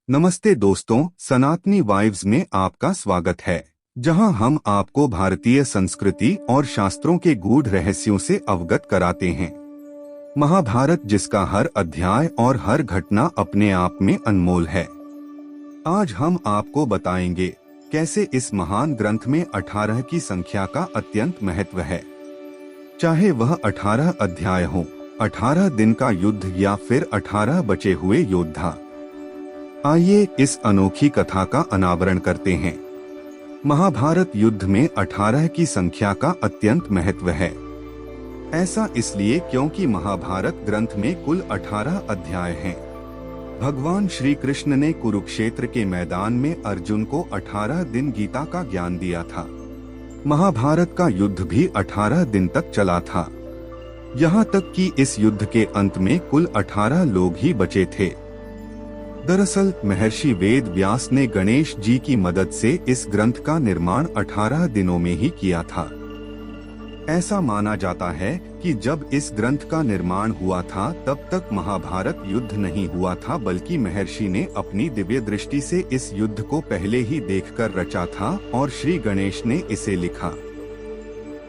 नमस्ते दोस्तों, सनातनी वाइब्स में आपका स्वागत है, जहां हम आपको भारतीय संस्कृति और शास्त्रों के गूढ़ रहस्यों से अवगत कराते हैं। महाभारत, जिसका हर अध्याय और हर घटना अपने आप में अनमोल है। आज हम आपको बताएंगे कैसे इस महान ग्रंथ में 18 की संख्या का अत्यंत महत्व है। चाहे वह 18 अध्याय हो, 18 दिन का युद्ध या फिर 18 बचे हुए योद्धा। आइए इस अनोखी कथा का अनावरण करते हैं। महाभारत युद्ध में 18 की संख्या का अत्यंत महत्व है। ऐसा इसलिए क्योंकि महाभारत ग्रंथ में कुल 18 अध्याय हैं। भगवान श्री कृष्ण ने कुरुक्षेत्र के मैदान में अर्जुन को 18 दिन गीता का ज्ञान दिया था। महाभारत का युद्ध भी 18 दिन तक चला था। यहाँ तक कि इस युद्ध के अंत में कुल 18 लोग ही बचे थे। दरअसल महर्षि वेद व्यास ने गणेश जी की मदद से इस ग्रंथ का निर्माण 18 दिनों में ही किया था। ऐसा माना जाता है कि जब इस ग्रंथ का निर्माण हुआ था तब तक महाभारत युद्ध नहीं हुआ था, बल्कि महर्षि ने अपनी दिव्य दृष्टि से इस युद्ध को पहले ही देखकर रचा था और श्री गणेश ने इसे लिखा।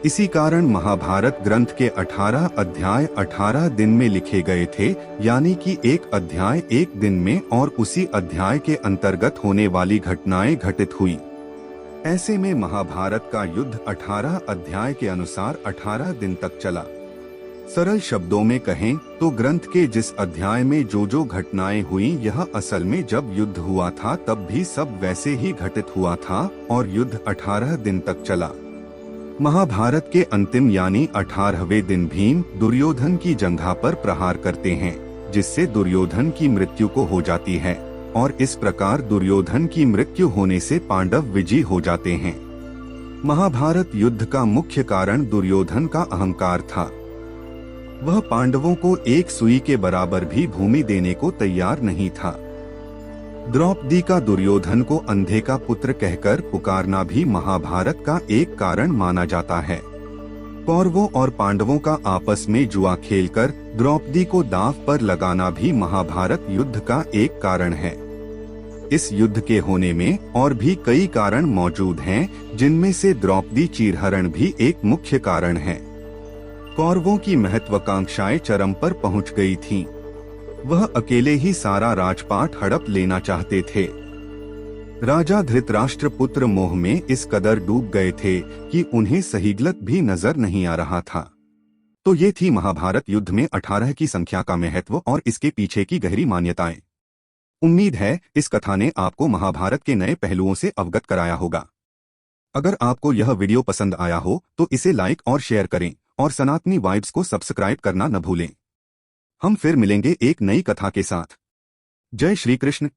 इसी कारण महाभारत ग्रंथ के 18 अध्याय 18 दिन में लिखे गए थे, यानी कि एक अध्याय एक दिन में और उसी अध्याय के अंतर्गत होने वाली घटनाएं घटित हुई। ऐसे में महाभारत का युद्ध 18 अध्याय के अनुसार 18 दिन तक चला। सरल शब्दों में कहें तो ग्रंथ के जिस अध्याय में जो घटनाएं हुई, यह असल में जब युद्ध हुआ था तब भी सब वैसे ही घटित हुआ था और युद्ध 18 दिन तक चला। महाभारत के अंतिम यानी 18वें दिन भीम दुर्योधन की जंघा पर प्रहार करते हैं, जिससे दुर्योधन की मृत्यु को हो जाती है और इस प्रकार दुर्योधन की मृत्यु होने से पांडव विजयी हो जाते हैं। महाभारत युद्ध का मुख्य कारण दुर्योधन का अहंकार था। वह पांडवों को एक सुई के बराबर भी भूमि देने को तैयार नहीं था। द्रौपदी का दुर्योधन को अंधे का पुत्र कहकर पुकारना भी महाभारत का एक कारण माना जाता है। कौरवों और पांडवों का आपस में जुआ खेलकर द्रौपदी को दांव पर लगाना भी महाभारत युद्ध का एक कारण है। इस युद्ध के होने में और भी कई कारण मौजूद हैं, जिनमें से द्रौपदी चीरहरण भी एक मुख्य कारण है। कौरवों की महत्वाकांक्षाएं चरम पर पहुंच गई थीं। वह अकेले ही सारा राजपाट हड़प लेना चाहते थे। राजा धृतराष्ट्र पुत्र मोह में इस कदर डूब गए थे कि उन्हें सहीगलत भी नजर नहीं आ रहा था। तो ये थी महाभारत युद्ध में 18 की संख्या का महत्व और इसके पीछे की गहरी मान्यताएं। उम्मीद है इस कथा ने आपको महाभारत के नए पहलुओं से अवगत कराया होगा। अगर आपको यह वीडियो पसंद आया हो तो इसे लाइक और शेयर करें और सनातनी वाइब्स को सब्सक्राइब करना न भूलें। हम फिर मिलेंगे एक नई कथा के साथ। जय श्री कृष्ण।